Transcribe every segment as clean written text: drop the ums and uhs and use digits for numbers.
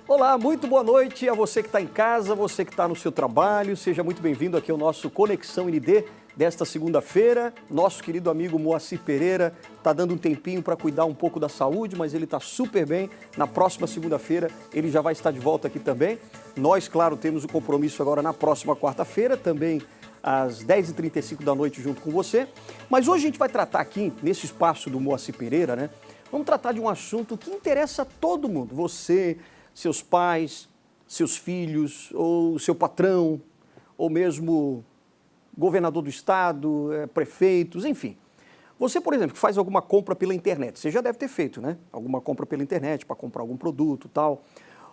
Olá, muito boa noite a você que está em casa, você que está no seu trabalho. Seja muito bem-vindo aqui ao nosso Conexão ND desta segunda-feira. Nosso querido amigo Moacir Pereira está dando um tempinho para cuidar um pouco da saúde, mas ele está super bem. Na próxima segunda-feira ele já vai estar de volta aqui também. Nós, claro, temos o compromisso agora na próxima quarta-feira, também às 10h35 da noite junto com você. Mas hoje a gente vai tratar aqui, nesse espaço do Moacir Pereira, né? Vamos tratar de um assunto que interessa a todo mundo. Você, seus pais, seus filhos, ou seu patrão, ou mesmo governador do estado, prefeitos, enfim. Você, por exemplo, que faz alguma compra pela internet, você já deve ter feito, né? Alguma compra pela internet para comprar algum produto e tal.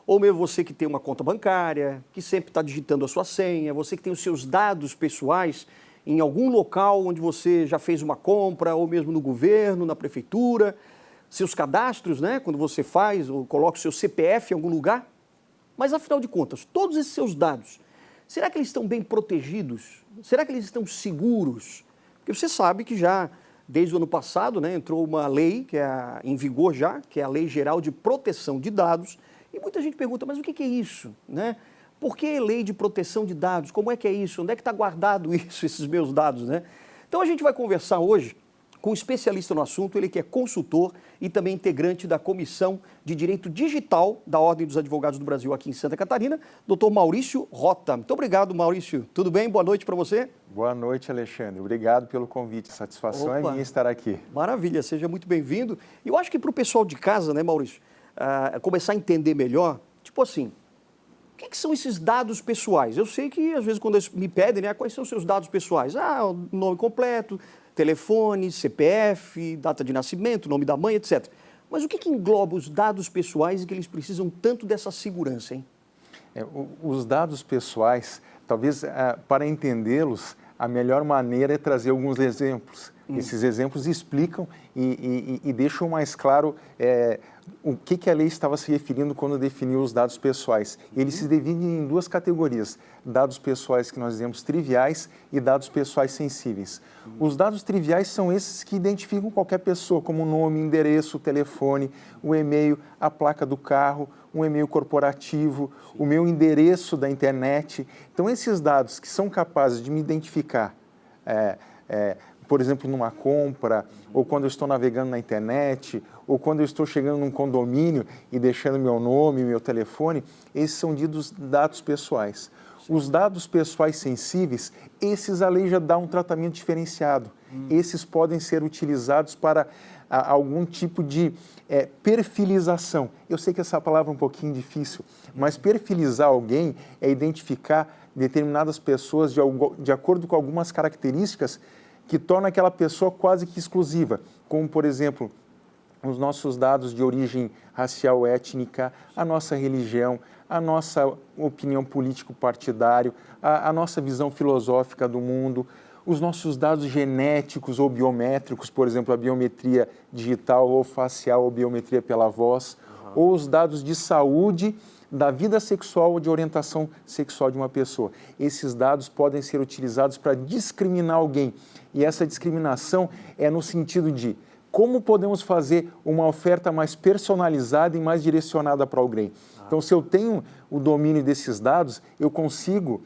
Ou mesmo você que tem uma conta bancária, que sempre está digitando a sua senha, você que tem os seus dados pessoais em algum local onde você já fez uma compra, ou mesmo no governo, na prefeitura, seus cadastros, né? Quando você faz ou coloca o seu CPF em algum lugar. Mas, afinal de contas, todos esses seus dados, será que eles estão bem protegidos? Será que eles estão seguros? Porque você sabe que já, desde o ano passado, né, entrou uma lei que é em vigor já, que é a Lei Geral de Proteção de Dados. E muita gente pergunta, mas o que é isso? Né? Por que lei de proteção de dados? Como é que é isso? Onde é que está guardado isso, esses meus dados? Né? Então a gente vai conversar hoje com um especialista no assunto, ele que é consultor e também integrante da Comissão de Direito Digital da Ordem dos Advogados do Brasil aqui em Santa Catarina, doutor Maurício Rota. Muito obrigado, Maurício. Tudo bem? Boa noite para você. Boa noite, Alexandre. Obrigado pelo convite. Satisfação é minha estar aqui. Maravilha, seja muito bem-vindo. E eu acho que para o pessoal de casa, né, Maurício, começar a entender melhor, tipo assim, o que são esses dados pessoais? Eu sei que, às vezes, quando eles me pedem, né, quais são os seus dados pessoais? O nome completo, telefone, CPF, data de nascimento, nome da mãe, etc. Mas o que engloba os dados pessoais e que eles precisam tanto dessa segurança, hein? Os dados pessoais, talvez para entendê-los, a melhor maneira é trazer alguns exemplos. Esses exemplos explicam e deixam mais claro o que a lei estava se referindo quando definiu os dados pessoais. Eles se dividem em duas categorias, dados pessoais que nós dizemos triviais e dados pessoais sensíveis. Os dados triviais são esses que identificam qualquer pessoa, como o nome, endereço, telefone, o e-mail, a placa do carro, um e-mail corporativo, o meu endereço da internet. Então, esses dados que são capazes de me identificar, por exemplo, numa compra, ou quando eu estou navegando na internet, ou quando eu estou chegando num condomínio e deixando meu nome, meu telefone, esses são ditos dados pessoais. Os dados pessoais sensíveis, esses a lei já dá um tratamento diferenciado. Esses podem ser utilizados para algum tipo de perfilização. Eu sei que essa palavra é um pouquinho difícil, mas perfilizar alguém é identificar determinadas pessoas de acordo com algumas características que torna aquela pessoa quase que exclusiva, como, por exemplo, os nossos dados de origem racial, étnica, a nossa religião, a nossa opinião político-partidária, a nossa visão filosófica do mundo, os nossos dados genéticos ou biométricos, por exemplo, a biometria digital ou facial ou biometria pela voz, ou os dados de saúde, da vida sexual ou de orientação sexual de uma pessoa. Esses dados podem ser utilizados para discriminar alguém. E essa discriminação é no sentido de como podemos fazer uma oferta mais personalizada e mais direcionada para alguém. Então, se eu tenho o domínio desses dados, eu consigo,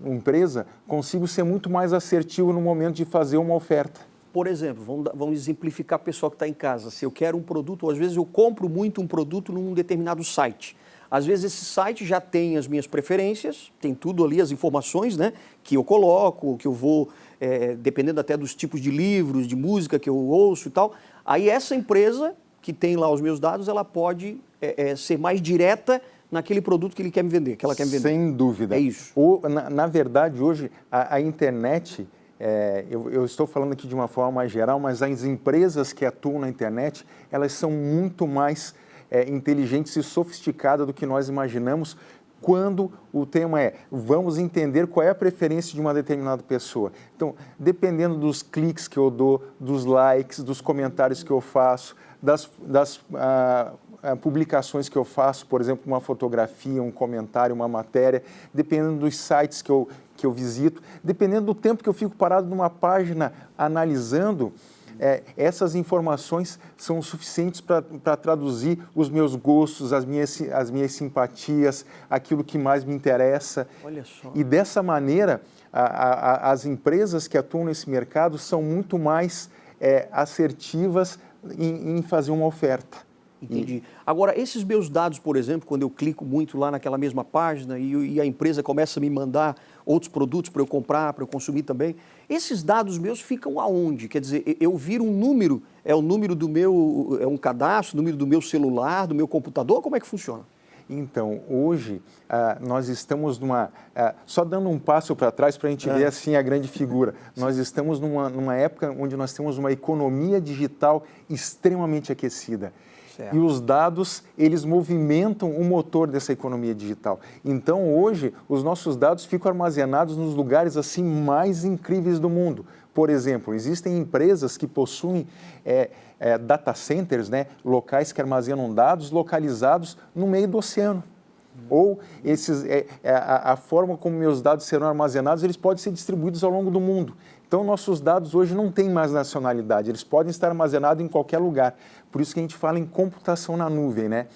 empresa, consigo ser muito mais assertivo no momento de fazer uma oferta. Por exemplo, vamos exemplificar o pessoal que está em casa. Se eu quero um produto, ou às vezes eu compro muito um produto num determinado site. Às vezes esse site já tem as minhas preferências, tem tudo ali, as informações, né, que eu coloco, que eu vou, dependendo até dos tipos de livros, de música que eu ouço e tal. Aí essa empresa que tem lá os meus dados, ela pode ser mais direta naquele produto que ele quer me vender, que ela quer me vender. Sem dúvida. É isso. Na verdade, hoje, a internet... eu estou falando aqui de uma forma mais geral, mas as empresas que atuam na internet, elas são muito mais inteligentes e sofisticadas do que nós imaginamos quando o tema vamos entender qual é a preferência de uma determinada pessoa. Então, dependendo dos cliques que eu dou, dos likes, dos comentários que eu faço, das publicações que eu faço, por exemplo, uma fotografia, um comentário, uma matéria, dependendo dos sites que eu visito, dependendo do tempo que eu fico parado numa página analisando, essas informações são suficientes para traduzir os meus gostos, as minhas simpatias, aquilo que mais me interessa. Olha só. E dessa maneira, as empresas que atuam nesse mercado são muito mais assertivas em fazer uma oferta. Entendi. Agora, esses meus dados, por exemplo, quando eu clico muito lá naquela mesma página e a empresa começa a me mandar outros produtos para eu comprar, para eu consumir também, esses dados meus ficam aonde? Quer dizer, eu viro um número, é o número do meu, é um cadastro, número do meu celular, do meu computador, como é que funciona? Então, hoje, nós estamos só dando um passo para trás para a gente ver assim a grande figura. Nós estamos numa época onde nós temos uma economia digital extremamente aquecida. Certo. E os dados, eles movimentam o motor dessa economia digital. Então, hoje, os nossos dados ficam armazenados nos lugares assim mais incríveis do mundo. Por exemplo, existem empresas que possuem data centers, né, locais que armazenam dados localizados no meio do oceano. Ou a forma como meus dados serão armazenados, eles podem ser distribuídos ao longo do mundo. Então, nossos dados hoje não têm mais nacionalidade, eles podem estar armazenados em qualquer lugar. Por isso que a gente fala em computação na nuvem, né?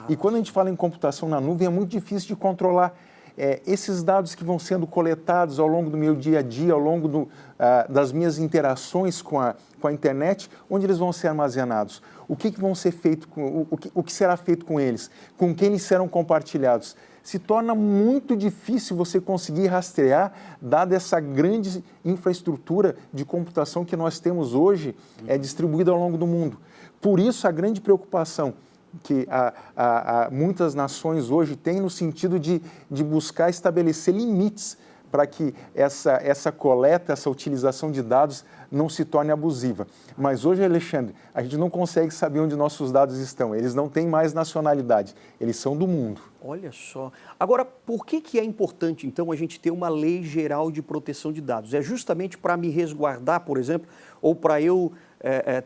E quando a gente fala em computação na nuvem, é muito difícil de controlar. Esses dados que vão sendo coletados ao longo do meu dia a dia, ao longo das minhas interações com a internet, onde eles vão ser armazenados? O que vão ser feito o que será feito com eles? Com quem eles serão compartilhados? Se torna muito difícil você conseguir rastrear, dada essa grande infraestrutura de computação que nós temos hoje, distribuída ao longo do mundo. Por isso, a grande preocupação que muitas nações hoje têm no sentido de buscar estabelecer limites para que essa coleta, essa utilização de dados não se torne abusiva. Mas hoje, Alexandre, a gente não consegue saber onde nossos dados estão. Eles não têm mais nacionalidade, eles são do mundo. Olha só. Agora, por que é importante, então, a gente ter uma lei geral de proteção de dados? É justamente para me resguardar, por exemplo, ou para eu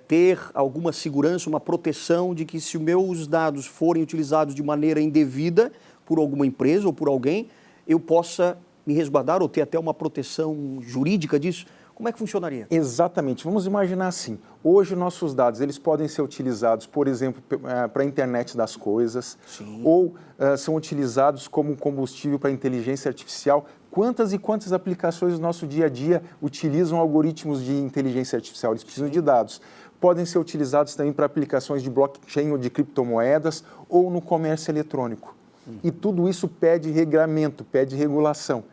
ter alguma segurança, uma proteção de que se os meus dados forem utilizados de maneira indevida por alguma empresa ou por alguém, eu possa me resguardar ou ter até uma proteção jurídica disso? Como é que funcionaria? Exatamente. Vamos imaginar assim. Hoje, nossos dados eles podem ser utilizados, por exemplo, para a internet das coisas. Sim. Ou são utilizados como combustível para a inteligência artificial. Quantas e quantas aplicações do nosso dia a dia utilizam algoritmos de inteligência artificial? Eles precisam de dados. Podem ser utilizados também para aplicações de blockchain ou de criptomoedas ou no comércio eletrônico. E tudo isso pede regramento, pede regulação.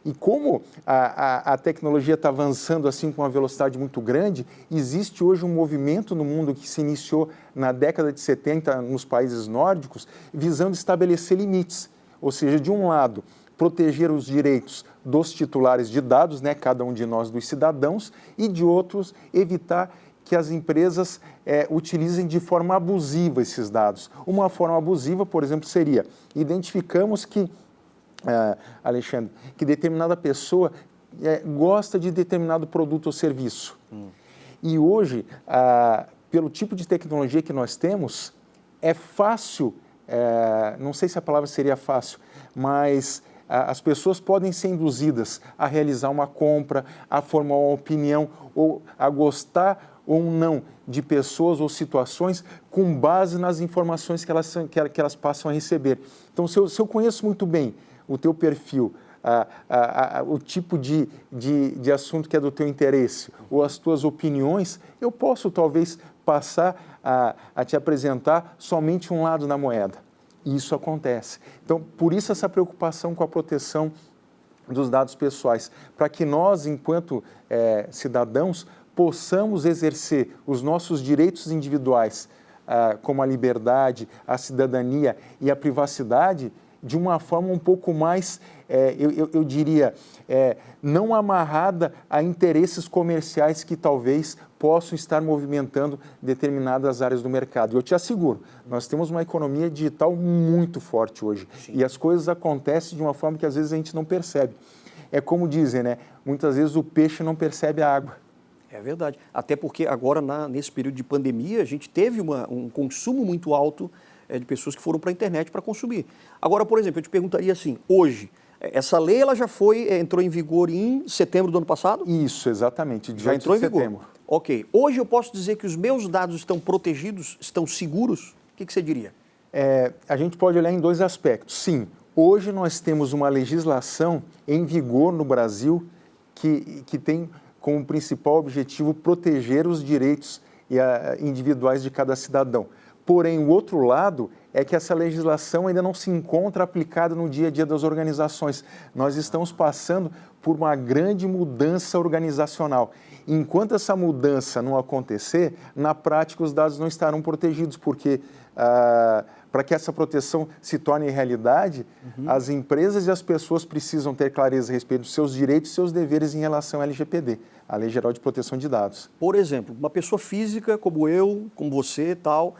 E como a tecnologia está avançando assim com uma velocidade muito grande, existe hoje um movimento no mundo que se iniciou na década de 70 nos países nórdicos, visando estabelecer limites. Ou seja, de um lado, proteger os direitos dos titulares de dados, né, cada um de nós, dos cidadãos, e de outros, evitar que as empresas utilizem de forma abusiva esses dados. Uma forma abusiva, por exemplo, seria, identificamos que Alexandre, que determinada pessoa gosta de determinado produto ou serviço. E hoje, pelo tipo de tecnologia que nós temos, é fácil, não sei se a palavra seria fácil, mas as pessoas podem ser induzidas a realizar uma compra, a formar uma opinião ou a gostar ou não de pessoas ou situações com base nas informações que elas passam a receber. Então, se eu conheço muito bem o teu perfil, o tipo de assunto que é do teu interesse ou as tuas opiniões, eu posso talvez passar a te apresentar somente um lado da moeda. E isso acontece. Então, por isso essa preocupação com a proteção dos dados pessoais, para que nós, enquanto cidadãos, possamos exercer os nossos direitos individuais, como a liberdade, a cidadania e a privacidade, de uma forma um pouco mais, eu diria, não amarrada a interesses comerciais que talvez possam estar movimentando determinadas áreas do mercado. Eu te asseguro, nós temos uma economia digital muito forte hoje. Sim. E as coisas acontecem de uma forma que às vezes a gente não percebe. É como dizem, né? Muitas vezes o peixe não percebe a água. É verdade. Até porque agora, nesse período de pandemia, a gente teve um consumo muito alto de pessoas que foram para a internet para consumir. Agora, por exemplo, eu te perguntaria assim, hoje, essa lei ela já entrou em vigor em setembro do ano passado? Isso, exatamente. Já entrou em vigor. Ok. Hoje eu posso dizer que os meus dados estão protegidos, estão seguros? O que você diria? A gente pode olhar em dois aspectos. Sim, hoje nós temos uma legislação em vigor no Brasil que tem como principal objetivo proteger os direitos individuais de cada cidadão. Porém, o outro lado é que essa legislação ainda não se encontra aplicada no dia a dia das organizações. Nós estamos passando por uma grande mudança organizacional. Enquanto essa mudança não acontecer, na prática os dados não estarão protegidos, porque para que essa proteção se torne realidade, as empresas e as pessoas precisam ter clareza a respeito dos seus direitos e seus deveres em relação à LGPD, a Lei Geral de Proteção de Dados. Por exemplo, uma pessoa física como eu, como você, tal,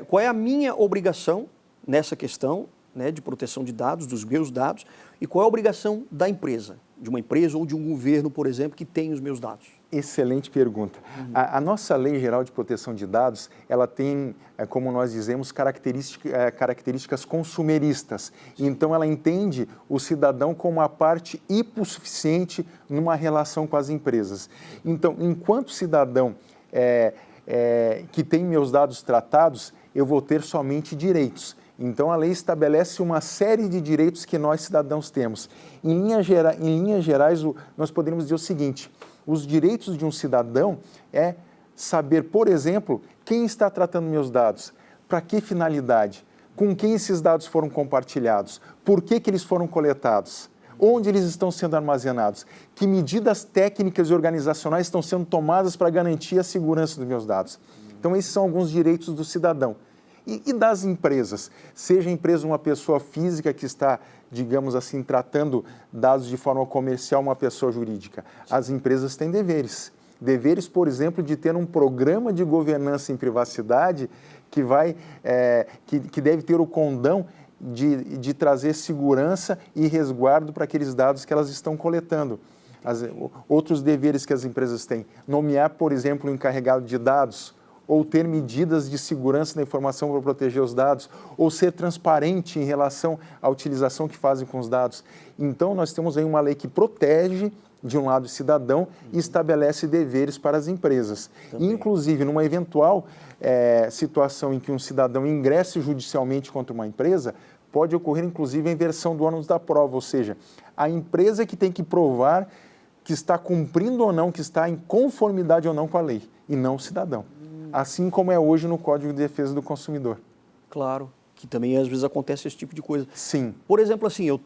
qual é a minha obrigação nessa questão, né, de proteção de dados, dos meus dados, e qual é a obrigação da empresa, de uma empresa ou de um governo, por exemplo, que tem os meus dados? Excelente pergunta. A nossa Lei Geral de Proteção de Dados, ela tem, como nós dizemos, características consumeristas. Então, ela entende o cidadão como uma parte hipossuficiente numa relação com as empresas. Então, enquanto cidadão que tem meus dados tratados, eu vou ter somente direitos. Então, a lei estabelece uma série de direitos que nós, cidadãos, temos. Em linhas gerais, nós poderíamos dizer o seguinte: os direitos de um cidadão é saber, por exemplo, quem está tratando meus dados, para que finalidade, com quem esses dados foram compartilhados, por que eles foram coletados, onde eles estão sendo armazenados, que medidas técnicas e organizacionais estão sendo tomadas para garantir a segurança dos meus dados. Então, esses são alguns direitos do cidadão. E das empresas, seja a empresa uma pessoa física que está, digamos assim, tratando dados de forma comercial, uma pessoa jurídica. As empresas têm deveres. Deveres, por exemplo, de ter um programa de governança em privacidade que deve ter o condão de trazer segurança e resguardo para aqueles dados que elas estão coletando. Outros deveres que as empresas têm: nomear, por exemplo, um encarregado de dados, ou ter medidas de segurança da informação para proteger os dados, ou ser transparente em relação à utilização que fazem com os dados. Então, nós temos aí uma lei que protege, de um lado, o cidadão e estabelece deveres para as empresas. Inclusive, numa eventual situação em que um cidadão ingresse judicialmente contra uma empresa, pode ocorrer, inclusive, a inversão do ônus da prova, ou seja, a empresa que tem que provar que está cumprindo ou não, que está em conformidade ou não com a lei, e não o cidadão. Assim como é hoje no Código de Defesa do Consumidor. Claro, que também às vezes acontece esse tipo de coisa. Sim. Por exemplo, assim, eu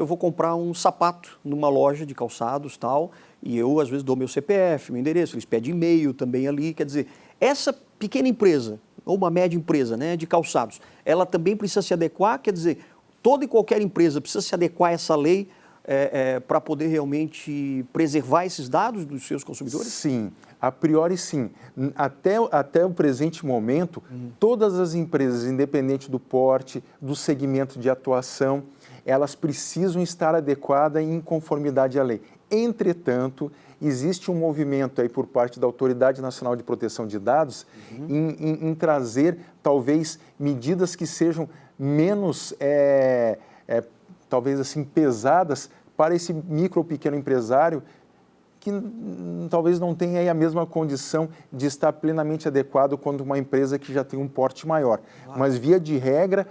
vou comprar um sapato numa loja de calçados, tal, e eu às vezes dou meu CPF, meu endereço, eles pedem e-mail também ali, quer dizer, essa pequena empresa, ou uma média empresa, né, de calçados, ela também precisa se adequar, quer dizer, toda e qualquer empresa precisa se adequar a essa lei para poder realmente preservar esses dados dos seus consumidores? Sim, a priori sim. Até o presente momento, todas as empresas, independente do porte, do segmento de atuação, elas precisam estar adequadas em conformidade à lei. Entretanto, existe um movimento aí por parte da Autoridade Nacional de Proteção de Dados em trazer, talvez, medidas que sejam menos talvez assim, pesadas para esse micro ou pequeno empresário que talvez não tenha aí a mesma condição de estar plenamente adequado quanto uma empresa que já tem um porte maior. Claro. Mas, via de regra,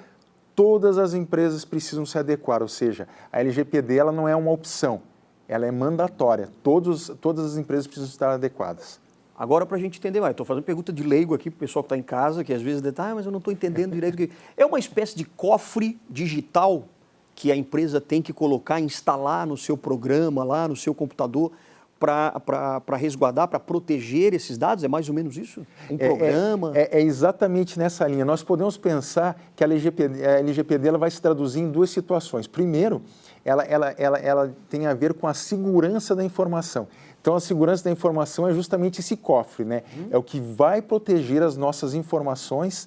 todas as empresas precisam se adequar, ou seja, a LGPD ela não é uma opção, ela é mandatória. Todas as empresas precisam estar adequadas. Agora, para a gente entender mais, estou fazendo pergunta de leigo aqui para o pessoal que está em casa, que às vezes diz, mas eu não estou entendendo direito. É uma espécie de cofre digital que a empresa tem que colocar, instalar no seu programa, lá no seu computador, para resguardar, para proteger esses dados? É mais ou menos isso? Um programa? É exatamente nessa linha. Nós podemos pensar que a LGPD ela vai se traduzir em duas situações. Primeiro, ela tem a ver com a segurança da informação. Então, a segurança da informação é justamente esse cofre, né? É o que vai proteger as nossas informações,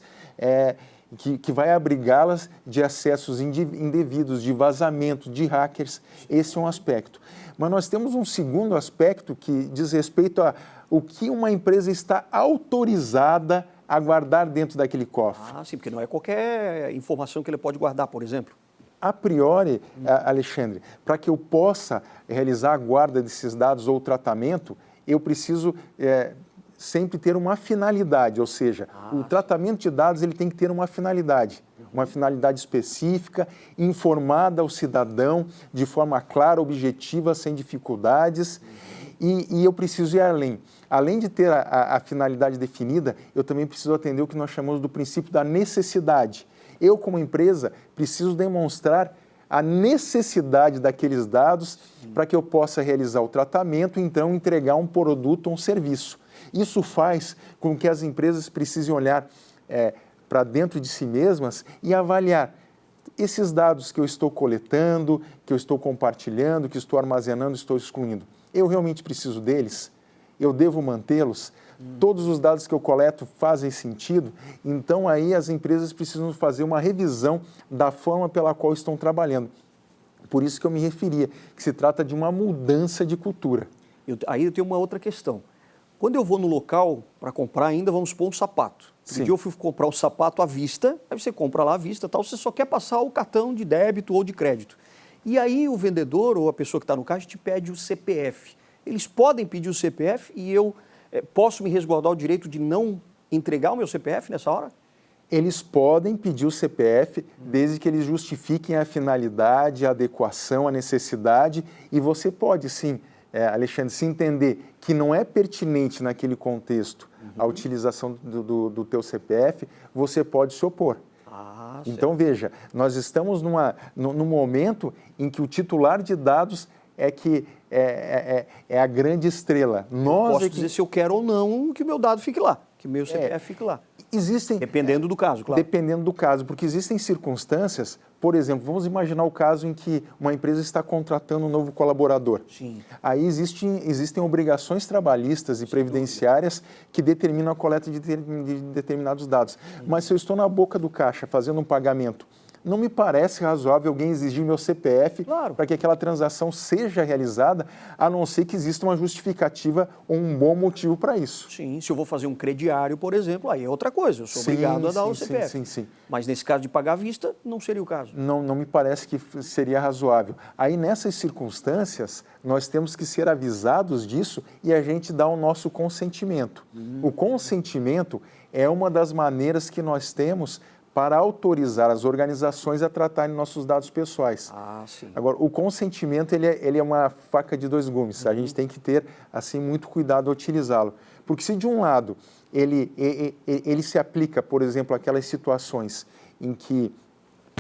que vai abrigá-las de acessos indevidos, de vazamento, de hackers. Esse é um aspecto. Mas nós temos um segundo aspecto que diz respeito a o que uma empresa está autorizada a guardar dentro daquele cofre. Ah, sim, porque não é qualquer informação que ele pode guardar, por exemplo. A priori, Alexandre, para que eu possa realizar a guarda desses dados ou o tratamento, eu preciso sempre ter uma finalidade, ou seja, o tratamento de dados ele tem que ter uma finalidade específica, informada ao cidadão de forma clara, objetiva, sem dificuldades, e eu preciso ir além. Além de ter a finalidade definida, eu também preciso atender o que nós chamamos do princípio da necessidade. Eu, como empresa, preciso demonstrar a necessidade daqueles dados para que eu possa realizar o tratamento e, então, entregar um produto ou um serviço. Isso faz com que as empresas precisem olhar para dentro de si mesmas e avaliar esses dados que eu estou coletando, que eu estou compartilhando, que estou armazenando, estou excluindo. Eu realmente preciso deles? Eu devo mantê-los? Todos os dados que eu coleto fazem sentido? Então, aí as empresas precisam fazer uma revisão da forma pela qual estão trabalhando. Por isso que eu me referia, que se trata de uma mudança de cultura. Aí eu tenho uma outra questão. Quando eu vou no local para comprar, ainda vamos supor um sapato. Um dia eu fui comprar o sapato à vista, aí você compra lá à vista, tal, você só quer passar o cartão de débito ou de crédito. E aí o vendedor ou a pessoa que está no caixa te pede o CPF. Eles podem pedir o CPF e eu posso me resguardar o direito de não entregar o meu CPF nessa hora? Eles podem pedir o CPF desde que eles justifiquem a finalidade, a adequação, a necessidade, e você pode sim, Alexandre, se entender que não é pertinente naquele contexto a utilização do teu CPF, você pode se opor. Então, veja, nós estamos num momento em que o titular de dados é a grande estrela. Posso dizer se eu quero ou não que o meu dado fique lá, que o meu CPF fique lá. Dependendo do caso, claro. Dependendo do caso, porque existem circunstâncias, por exemplo, vamos imaginar o caso em que uma empresa está contratando um novo colaborador. Sim. Aí existem obrigações trabalhistas e previdenciárias que determinam a coleta de determinados dados. Mas se eu estou na boca do caixa fazendo um pagamento, não me parece razoável alguém exigir meu CPF para que aquela transação seja realizada, a não ser que exista uma justificativa ou um bom motivo para isso. Sim, se eu vou fazer um crediário, por exemplo, aí é outra coisa, eu sou obrigado a dar o CPF. Sim. Mas nesse caso de pagar à vista, não seria o caso. Não me parece que seria razoável. Aí, nessas circunstâncias, nós temos que ser avisados disso e a gente dá o nosso consentimento. O consentimento é uma das maneiras que nós temos para autorizar as organizações a tratarem nossos dados pessoais. Sim. Agora, o consentimento ele é uma faca de dois gumes. A gente tem que ter assim muito cuidado ao utilizá-lo. Porque se de um lado ele se aplica, por exemplo, àquelas situações em que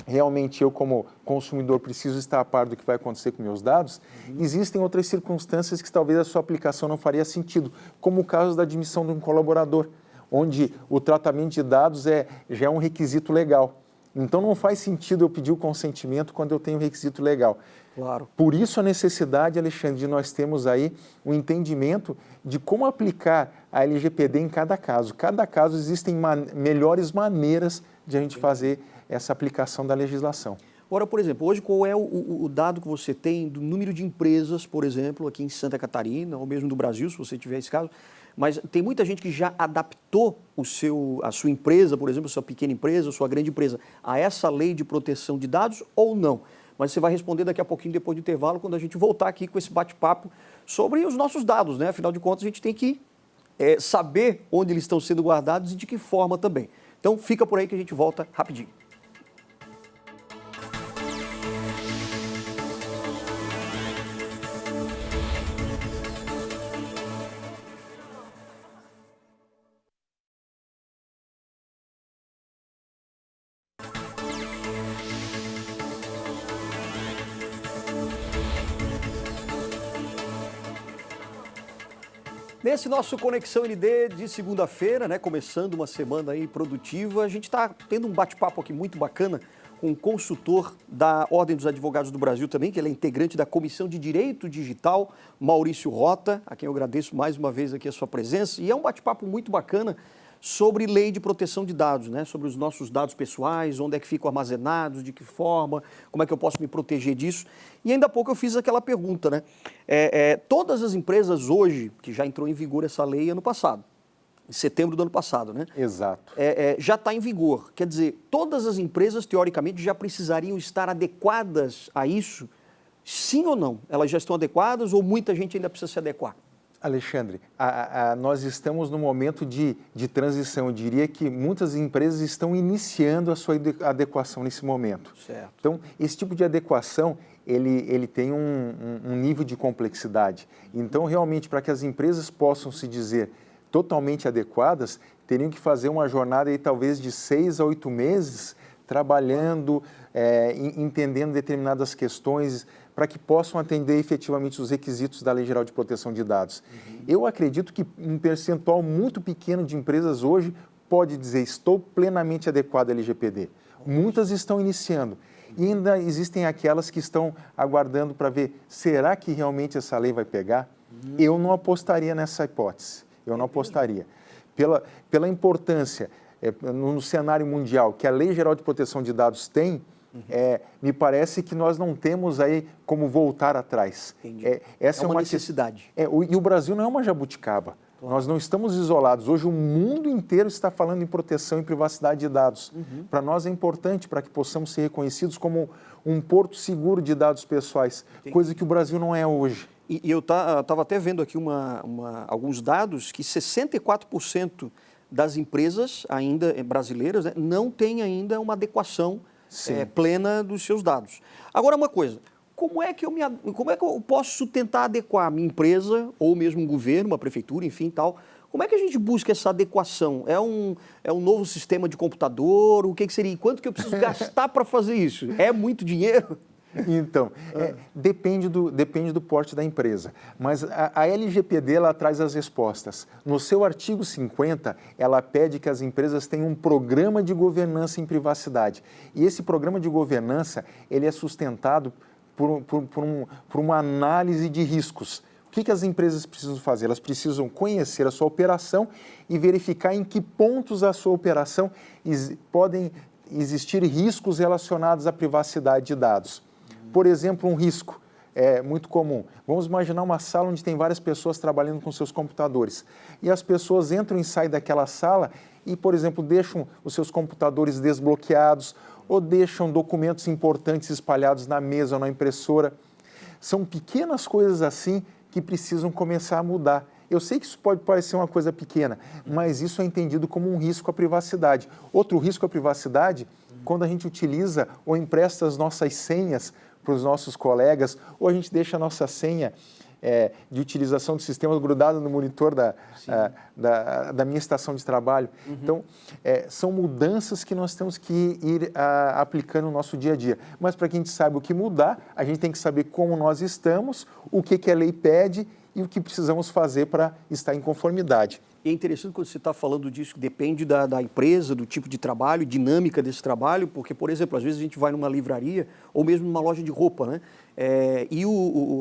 realmente eu, como consumidor, preciso estar a par do que vai acontecer com meus dados, existem outras circunstâncias que talvez a sua aplicação não faria sentido, como o caso da admissão de um colaborador, onde o tratamento de dados já é um requisito legal. Então, não faz sentido eu pedir o consentimento quando eu tenho um requisito legal. Claro. Por isso, a necessidade, Alexandre, de nós termos aí um entendimento de como aplicar a LGPD em cada caso. Cada caso existem melhores maneiras de a gente fazer essa aplicação da legislação. Agora, por exemplo, hoje qual é o dado que você tem do número de empresas, por exemplo, aqui em Santa Catarina, ou mesmo do Brasil, se você tiver esse caso, mas tem muita gente que já adaptou a sua empresa, por exemplo, a sua pequena empresa, a sua grande empresa, a essa lei de proteção de dados ou não? Mas você vai responder daqui a pouquinho, depois do intervalo, quando a gente voltar aqui com esse bate-papo sobre os nossos dados, né? Afinal de contas, a gente tem que saber onde eles estão sendo guardados e de que forma também. Então, fica por aí que a gente volta rapidinho. Nesse nosso Conexão ND de segunda-feira, né, começando uma semana aí produtiva, a gente está tendo um bate-papo aqui muito bacana com um consultor da Ordem dos Advogados do Brasil também, que ele é integrante da Comissão de Direito Digital, Maurício Rota, a quem eu agradeço mais uma vez aqui a sua presença. E é um bate-papo muito bacana sobre lei de proteção de dados, né? Sobre os nossos dados pessoais, onde é que ficam armazenados, de que forma, como é que eu posso me proteger disso. E ainda há pouco eu fiz aquela pergunta, né? Todas as empresas hoje, que já entrou em vigor essa lei ano passado, em setembro do ano passado, né? Exato. Já está em vigor. Quer dizer, todas as empresas, teoricamente, já precisariam estar adequadas a isso, sim ou não? Elas já estão adequadas ou muita gente ainda precisa se adequar? Alexandre, nós estamos num momento de transição. Eu diria que muitas empresas estão iniciando a sua adequação nesse momento. Certo. Então, esse tipo de adequação, ele tem um nível de complexidade. Então, realmente, para que as empresas possam se dizer totalmente adequadas, teriam que fazer uma jornada aí, talvez de 6 a 8 meses, trabalhando, entendendo determinadas questões, para que possam atender efetivamente os requisitos da Lei Geral de Proteção de Dados. Eu acredito que um percentual muito pequeno de empresas hoje pode dizer: estou plenamente adequado à LGPD. Muitas estão iniciando. E ainda existem aquelas que estão aguardando para ver, será que realmente essa lei vai pegar? Eu não apostaria nessa hipótese. Eu não apostaria. Pela importância no cenário mundial que a Lei Geral de Proteção de Dados tem, me parece que nós não temos aí como voltar atrás. Essa é uma necessidade. E o Brasil não é uma jabuticaba. Claro. Nós não estamos isolados. Hoje o mundo inteiro está falando em proteção e privacidade de dados. Para nós é importante para que possamos ser reconhecidos como um porto seguro de dados pessoais, coisa que o Brasil não é hoje. E eu estava até vendo aqui alguns dados que 64% das empresas ainda brasileiras, né, não têm ainda uma adequação plena dos seus dados. Agora, uma coisa, como é que eu posso tentar adequar a minha empresa, ou mesmo um governo, uma prefeitura, enfim, tal? Como é que a gente busca essa adequação? É um novo sistema de computador? O que seria? Quanto que eu preciso gastar para fazer isso? É muito dinheiro? Então, depende do porte da empresa, mas a LGPD ela traz as respostas. No seu artigo 50, ela pede que as empresas tenham um programa de governança em privacidade. E esse programa de governança, ele é sustentado por uma análise de riscos. O que as empresas precisam fazer? Elas precisam conhecer a sua operação e verificar em que pontos da sua operação podem existir riscos relacionados à privacidade de dados. Por exemplo, um risco muito comum. Vamos imaginar uma sala onde tem várias pessoas trabalhando com seus computadores. E as pessoas entram e saem daquela sala e, por exemplo, deixam os seus computadores desbloqueados ou deixam documentos importantes espalhados na mesa ou na impressora. São pequenas coisas assim que precisam começar a mudar. Eu sei que isso pode parecer uma coisa pequena, mas isso é entendido como um risco à privacidade. Outro risco à privacidade, quando a gente utiliza ou empresta as nossas senhas para os nossos colegas, ou a gente deixa a nossa senha de utilização do sistema grudado no monitor da minha estação de trabalho. Então, são mudanças que nós temos que ir aplicando no nosso dia a dia. Mas para que a gente saiba o que mudar, a gente tem que saber como nós estamos, o que a lei pede e o que precisamos fazer para estar em conformidade. E é interessante quando você está falando disso, que depende da empresa, do tipo de trabalho, dinâmica desse trabalho, porque, por exemplo, às vezes a gente vai numa livraria ou mesmo numa loja de roupa, né? E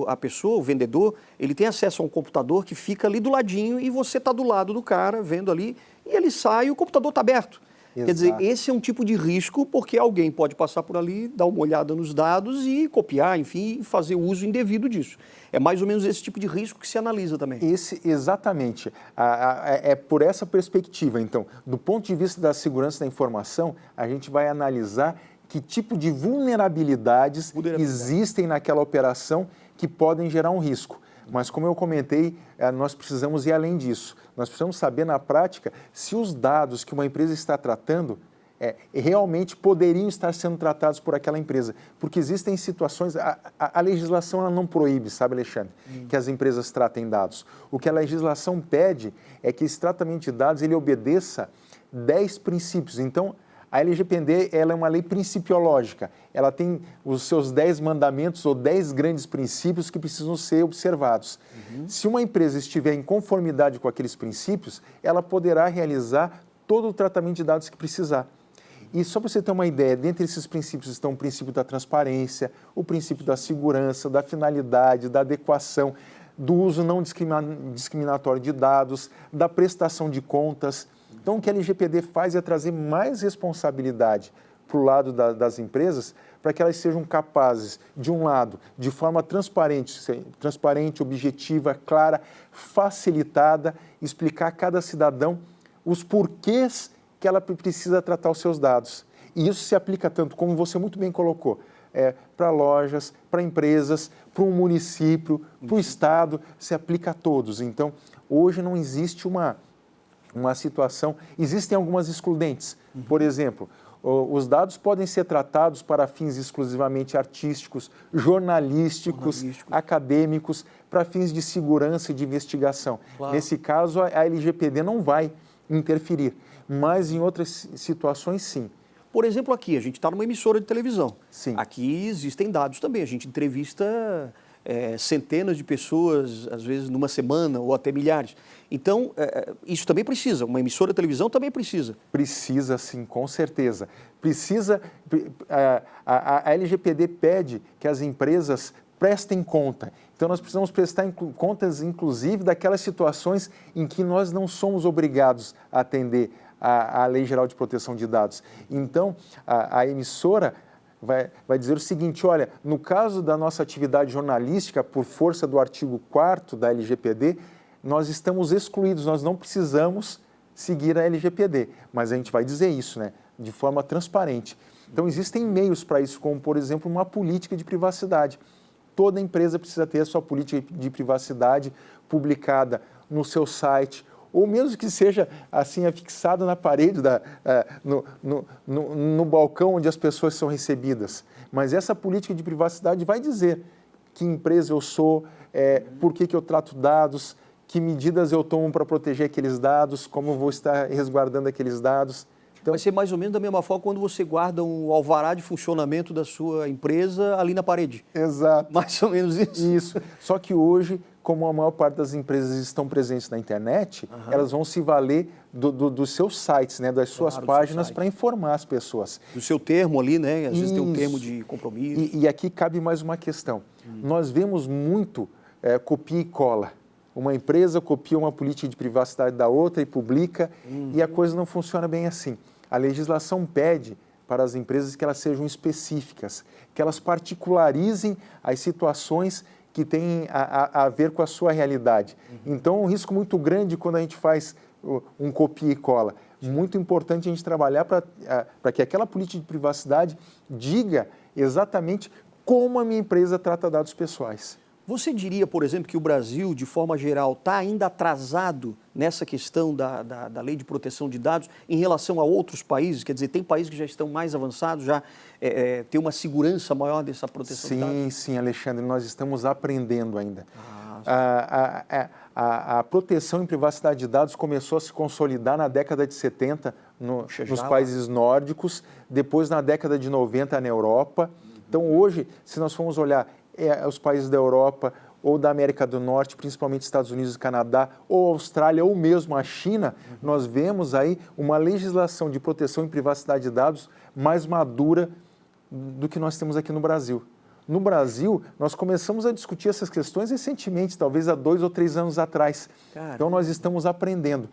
a pessoa, o vendedor, ele tem acesso a um computador que fica ali do ladinho e você está do lado do cara, vendo ali, e ele sai e o computador está aberto. Exato. Quer dizer, esse é um tipo de risco porque alguém pode passar por ali, dar uma olhada nos dados e copiar, enfim, e fazer uso indevido disso. É mais ou menos esse tipo de risco que se analisa também. Exatamente. É por essa perspectiva, então, do ponto de vista da segurança da informação, a gente vai analisar que tipo de vulnerabilidades existem naquela operação que podem gerar um risco. Mas, como eu comentei, nós precisamos ir além disso. Nós precisamos saber, na prática, se os dados que uma empresa está tratando realmente poderiam estar sendo tratados por aquela empresa. Porque existem situações... A legislação ela não proíbe, sabe, Alexandre, que as empresas tratem dados. O que a legislação pede é que esse tratamento de dados ele obedeça 10 princípios. Então, a LGPD ela é uma lei principiológica, ela tem os seus 10 mandamentos ou 10 grandes princípios que precisam ser observados. Se uma empresa estiver em conformidade com aqueles princípios, ela poderá realizar todo o tratamento de dados que precisar. E só para você ter uma ideia, dentre esses princípios estão o princípio da transparência, o princípio da segurança, da finalidade, da adequação, do uso não discriminatório de dados, da prestação de contas. Então, o que a LGPD faz é trazer mais responsabilidade para o lado das empresas, para que elas sejam capazes, de um lado, de forma transparente, objetiva, clara, facilitada, explicar a cada cidadão os porquês que ela precisa tratar os seus dados. E isso se aplica tanto, como você muito bem colocou, para lojas, para empresas, para um município, para o Estado, se aplica a todos. Então, hoje não existe uma situação, existem algumas excludentes. Por exemplo, os dados podem ser tratados para fins exclusivamente artísticos, jornalísticos, acadêmicos, para fins de segurança e de investigação. Claro. Nesse caso, a LGPD não vai interferir, mas em outras situações, sim. Por exemplo, aqui, a gente está numa emissora de televisão. Sim. Aqui existem dados também, a gente entrevista centenas de pessoas, às vezes numa semana, ou até milhares. Então, isso também precisa, uma emissora de televisão também precisa. Precisa, sim, com certeza. Precisa, a LGPD pede que as empresas prestem conta. Então, nós precisamos prestar contas, inclusive, daquelas situações em que nós não somos obrigados a atender a Lei Geral de Proteção de Dados. Então, a emissora vai dizer o seguinte, olha, no caso da nossa atividade jornalística, por força do artigo 4º da LGPD, nós estamos excluídos, nós não precisamos seguir a LGPD, mas a gente vai dizer isso, né, de forma transparente. Então, existem meios para isso, como, por exemplo, uma política de privacidade. Toda empresa precisa ter a sua política de privacidade publicada no seu site, ou mesmo que seja assim afixada na parede, no balcão onde as pessoas são recebidas. Mas essa política de privacidade vai dizer que empresa eu sou, por que eu trato dados, que medidas eu tomo para proteger aqueles dados, como eu vou estar resguardando aqueles dados. Então, vai ser mais ou menos da mesma forma quando você guarda um alvará de funcionamento da sua empresa ali na parede. Exato. Mais ou menos isso. Isso. Só que hoje, como a maior parte das empresas estão presentes na internet, elas vão se valer dos seus sites, né, das suas páginas para informar as pessoas. Do seu termo ali, né? Às vezes tem um termo de compromisso. E aqui cabe mais uma questão. Nós vemos muito copia e cola. Uma empresa copia uma política de privacidade da outra e publica, e a coisa não funciona bem assim. A legislação pede para as empresas que elas sejam específicas, que elas particularizem as situações que têm a ver com a sua realidade. Então, é um risco muito grande quando a gente faz um copia e cola. Muito importante a gente trabalhar para que aquela política de privacidade diga exatamente como a minha empresa trata dados pessoais. Você diria, por exemplo, que o Brasil, de forma geral, está ainda atrasado nessa questão da lei de proteção de dados em relação a outros países? Quer dizer, tem países que já estão mais avançados, já tem uma segurança maior dessa proteção de dados? Sim, Alexandre, nós estamos aprendendo ainda. A proteção em privacidade de dados começou a se consolidar na década de 70 nos países nórdicos, depois na década de 90 na Europa. Então, hoje, se nós formos olhar os países da Europa ou da América do Norte, principalmente Estados Unidos e Canadá, ou Austrália, ou mesmo a China, nós vemos aí uma legislação de proteção em privacidade de dados mais madura do que nós temos aqui no Brasil. No Brasil, nós começamos a discutir essas questões recentemente, talvez há 2 ou 3 anos atrás. Caramba. Então, nós estamos aprendendo.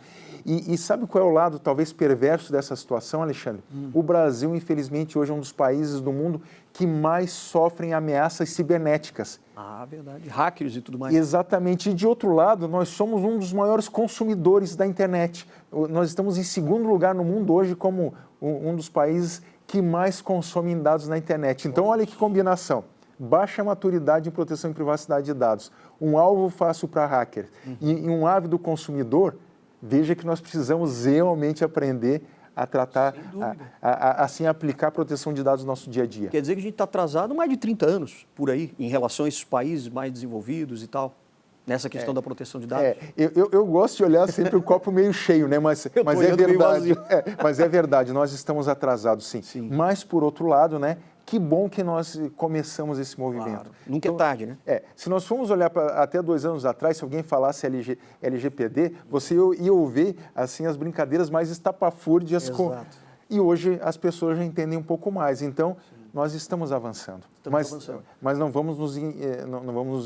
E sabe qual é o lado, talvez, perverso dessa situação, Alexandre? O Brasil, infelizmente, hoje é um dos países do mundo que mais sofrem ameaças cibernéticas. Ah, verdade. Hackers e tudo mais. Exatamente. E, de outro lado, nós somos um dos maiores consumidores da internet. Nós estamos em segundo lugar no mundo hoje como um dos países que mais consomem dados na internet. Então, olha que combinação. Baixa maturidade em proteção e privacidade de dados, um alvo fácil para hacker e um ávido consumidor, veja que nós precisamos realmente aprender a tratar, assim, aplicar a proteção de dados no nosso dia a dia. Quer dizer que a gente está atrasado mais de 30 anos por aí, em relação a esses países mais desenvolvidos e tal, nessa questão da proteção de dados? Eu gosto de olhar sempre o copo meio cheio, né? Mas é verdade. Mas é verdade, nós estamos atrasados, sim. Mas, por outro lado, né? Que bom que nós começamos esse movimento. Claro. Nunca é tarde, né? Se nós formos olhar até 2 anos atrás, se alguém falasse LGPD, você ia ouvir assim, as brincadeiras mais estapafúrdias. E hoje as pessoas já entendem um pouco mais. Então, nós estamos avançando. Mas não vamos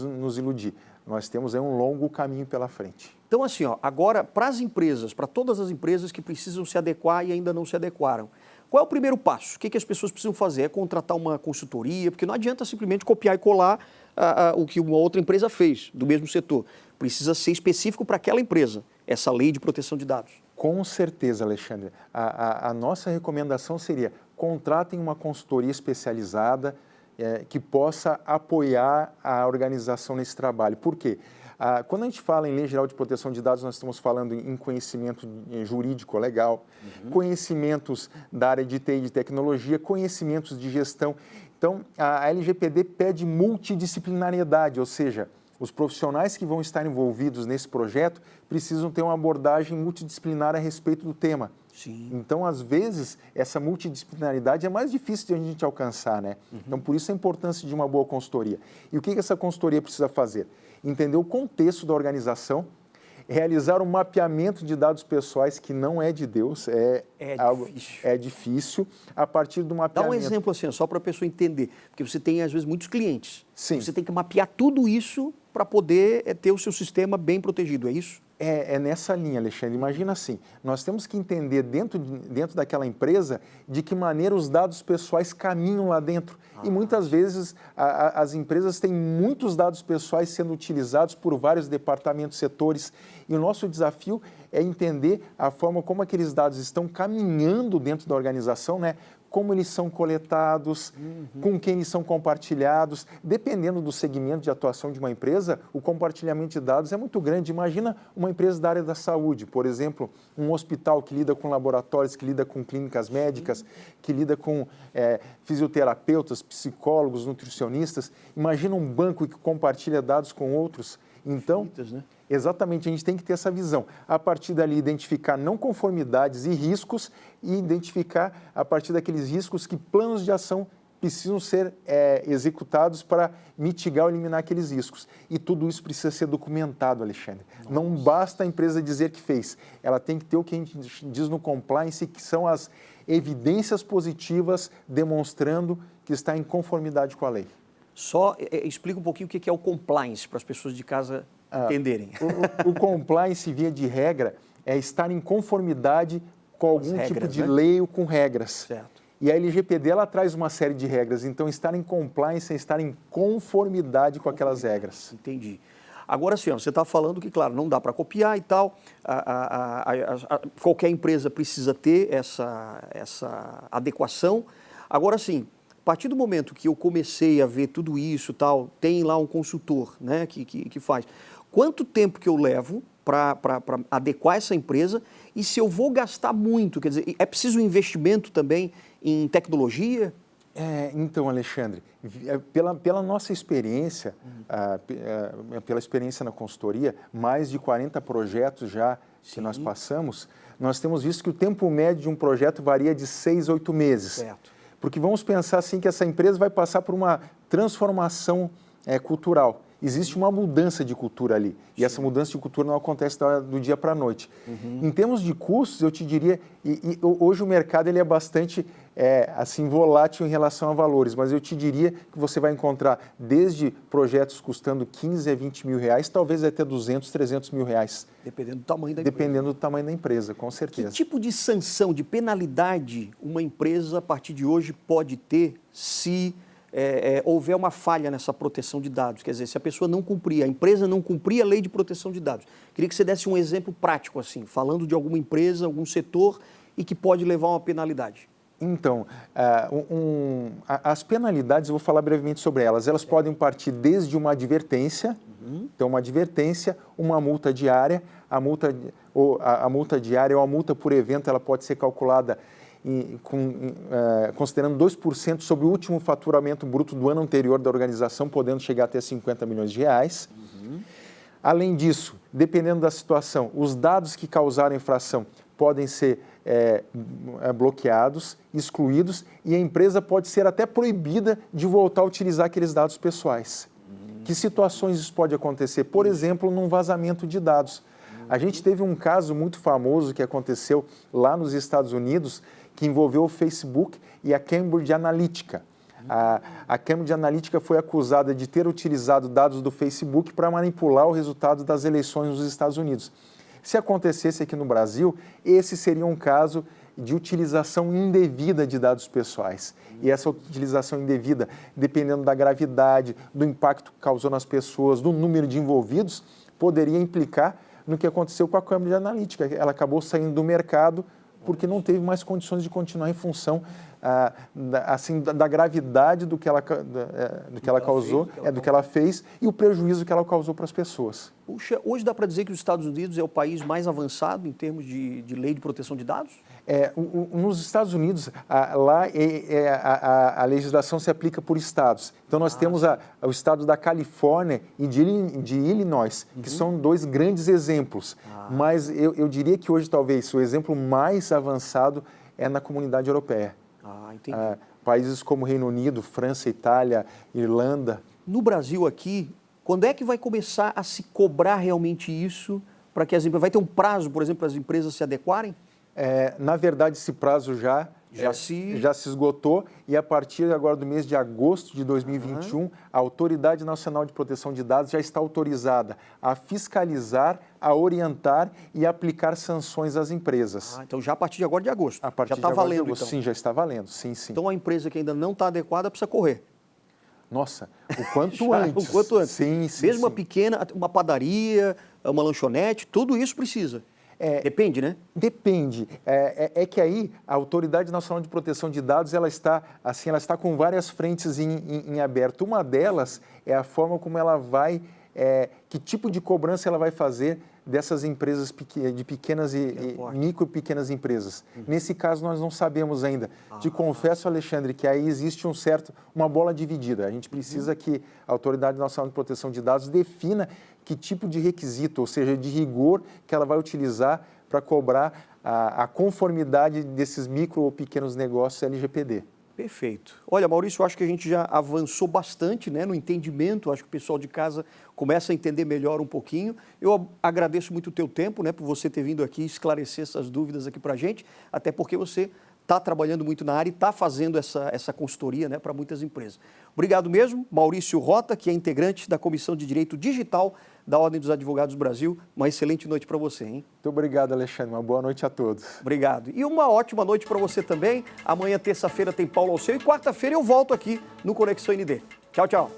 nos iludir. Nós temos aí um longo caminho pela frente. Então, assim, agora, para as empresas, para todas as empresas que precisam se adequar e ainda não se adequaram, qual é o primeiro passo? O que as pessoas precisam fazer? É contratar uma consultoria? Porque não adianta simplesmente copiar e colar o que uma outra empresa fez, do mesmo setor. Precisa ser específico para aquela empresa, essa lei de proteção de dados. Com certeza, Alexandre. A nossa recomendação seria: contratem uma consultoria especializada que possa apoiar a organização nesse trabalho. Por quê? Quando a gente fala em Lei Geral de Proteção de Dados, nós estamos falando em conhecimento jurídico legal, conhecimentos da área de TI e de tecnologia, conhecimentos de gestão. Então, a LGPD pede multidisciplinariedade, ou seja, os profissionais que vão estar envolvidos nesse projeto precisam ter uma abordagem multidisciplinar a respeito do tema. Sim. Então, às vezes, essa multidisciplinaridade é mais difícil de a gente alcançar, né? Então, por isso a importância de uma boa consultoria. E o que essa consultoria precisa fazer? Entender o contexto da organização, realizar um mapeamento de dados pessoais que não é de Deus, é difícil, a partir do mapeamento. Dá um exemplo assim, só para a pessoa entender, porque você tem às vezes muitos clientes. Sim. Você tem que mapear tudo isso para poder ter o seu sistema bem protegido, é isso? É nessa linha, Alexandre. Imagina assim, nós temos que entender dentro daquela empresa de que maneira os dados pessoais caminham lá dentro. E muitas vezes as empresas têm muitos dados pessoais sendo utilizados por vários departamentos, setores. E o nosso desafio é entender a forma como aqueles dados estão caminhando dentro da organização, né? Como eles são coletados, com quem eles são compartilhados. Dependendo do segmento de atuação de uma empresa, o compartilhamento de dados é muito grande. Imagina uma empresa da área da saúde, por exemplo, um hospital que lida com laboratórios, que lida com clínicas médicas, que lida com fisioterapeutas, psicólogos, nutricionistas. Imagina um banco que compartilha dados com outros. Então, exatamente, a gente tem que ter essa visão. A partir dali, identificar não conformidades e riscos e identificar, a partir daqueles riscos, que planos de ação precisam ser executados para mitigar ou eliminar aqueles riscos. E tudo isso precisa ser documentado, Alexandre. Nossa. Não basta a empresa dizer que fez. Ela tem que ter o que a gente diz no compliance, que são as evidências positivas demonstrando que está em conformidade com a lei. Só explica um pouquinho o que é o compliance para as pessoas de casa entenderem. O compliance, via de regra, é estar em conformidade com algum tipo de lei ou com regras. Certo. E a LGPD, ela traz uma série de regras. Então, estar em compliance é estar em conformidade com aquelas regras. Entendi. Agora, sim, você está falando que, claro, não dá para copiar e tal. Qualquer empresa precisa ter essa adequação. Agora, sim, a partir do momento que eu comecei a ver tudo isso, tal, tem lá um consultor, né, que faz. Quanto tempo que eu levo para adequar essa empresa e se eu vou gastar muito? Quer dizer, é preciso um investimento também em tecnologia? Então, Alexandre, pela nossa experiência, pela experiência na consultoria, mais de 40 projetos já que nós passamos, nós temos visto que o tempo médio de um projeto varia de 6 a 8 meses. Certo. Porque vamos pensar assim que essa empresa vai passar por uma transformação cultural. Existe uma mudança de cultura ali. E essa mudança de cultura não acontece do dia para a noite. Em termos de custos, eu te diria, hoje o mercado ele é bastante assim, volátil em relação a valores, mas eu te diria que você vai encontrar desde projetos custando 15 a 20 mil reais, talvez até 200, 300 mil reais. Dependendo do tamanho da empresa. Dependendo do tamanho da empresa, com certeza. Que tipo de sanção, de penalidade uma empresa, a partir de hoje, pode ter se houver uma falha nessa proteção de dados? Quer dizer, se a pessoa não cumprir, a empresa não cumprir a lei de proteção de dados. Queria que você desse um exemplo prático, assim, falando de alguma empresa, algum setor e que pode levar a uma penalidade. Então, as penalidades, eu vou falar brevemente sobre elas. Elas podem partir desde uma advertência, então uma advertência, uma multa diária. A multa diária ou a multa por evento, ela pode ser calculada considerando 2% sobre o último faturamento bruto do ano anterior da organização, podendo chegar até 50 milhões de reais. Além disso, dependendo da situação, os dados que causaram infração podem ser bloqueados, excluídos, e a empresa pode ser até proibida de voltar a utilizar aqueles dados pessoais. Que situações isso pode acontecer? Por exemplo, num vazamento de dados. A gente teve um caso muito famoso que aconteceu lá nos Estados Unidos, que envolveu o Facebook e a Cambridge Analytica. A Cambridge Analytica foi acusada de ter utilizado dados do Facebook para manipular o resultado das eleições nos Estados Unidos. Se acontecesse aqui no Brasil, esse seria um caso de utilização indevida de dados pessoais. E essa utilização indevida, dependendo da gravidade, do impacto que causou nas pessoas, do número de envolvidos, poderia implicar no que aconteceu com a Cambridge Analytica. Ela acabou saindo do mercado porque não teve mais condições de continuar em função assim, da gravidade do que ela causou, do que ela fez e o prejuízo que ela causou para as pessoas. Puxa, hoje dá para dizer que os Estados Unidos é o país mais avançado em termos de lei de proteção de dados? Nos Estados Unidos, lá a legislação se aplica por estados. Então, nós temos o estado da Califórnia e de Illinois, que são dois grandes exemplos. Mas eu diria que hoje, talvez, o exemplo mais avançado é na comunidade europeia. Entendi. Países como Reino Unido, França, Itália, Irlanda. No Brasil aqui, quando é que vai começar a se cobrar realmente isso para que as empresas... Vai ter um prazo, por exemplo, para as empresas se adequarem? Na verdade, esse prazo já se esgotou e a partir agora do mês de agosto de 2021, a Autoridade Nacional de Proteção de Dados já está autorizada a fiscalizar, a orientar e aplicar sanções às empresas. Então já a partir de agora de agosto. A partir já está valendo, então? Sim, já está valendo, sim. Então a empresa que ainda não está adequada precisa correr. Nossa, o quanto antes. O quanto antes. Sim. Mesmo uma pequena, uma padaria, uma lanchonete, tudo isso precisa. Depende, né? Depende. Que aí a Autoridade Nacional de Proteção de Dados ela está com várias frentes em aberto. Uma delas é a forma como ela vai, que tipo de cobrança ela vai fazer dessas empresas de pequenas micro e pequenas empresas. Nesse caso, nós não sabemos ainda. Te confesso, Alexandre, que aí existe uma bola dividida. A gente precisa que a Autoridade Nacional de Proteção de Dados defina que tipo de requisito, ou seja, de rigor que ela vai utilizar para cobrar a conformidade desses micro ou pequenos negócios LGPD. Perfeito. Olha, Maurício, eu acho que a gente já avançou bastante, né, no entendimento, acho que o pessoal de casa começa a entender melhor um pouquinho. Eu agradeço muito o teu tempo, né, por você ter vindo aqui esclarecer essas dúvidas aqui para a gente, até porque você está trabalhando muito na área e está fazendo essa consultoria, né, para muitas empresas. Obrigado mesmo, Maurício Rota, que é integrante da Comissão de Direito Digital da Ordem dos Advogados do Brasil. Uma excelente noite para você, hein? Muito obrigado, Alexandre. Uma boa noite a todos. Obrigado. E uma ótima noite para você também. Amanhã, terça-feira, tem Paulo Alceu e quarta-feira eu volto aqui no Conexão ND. Tchau, tchau.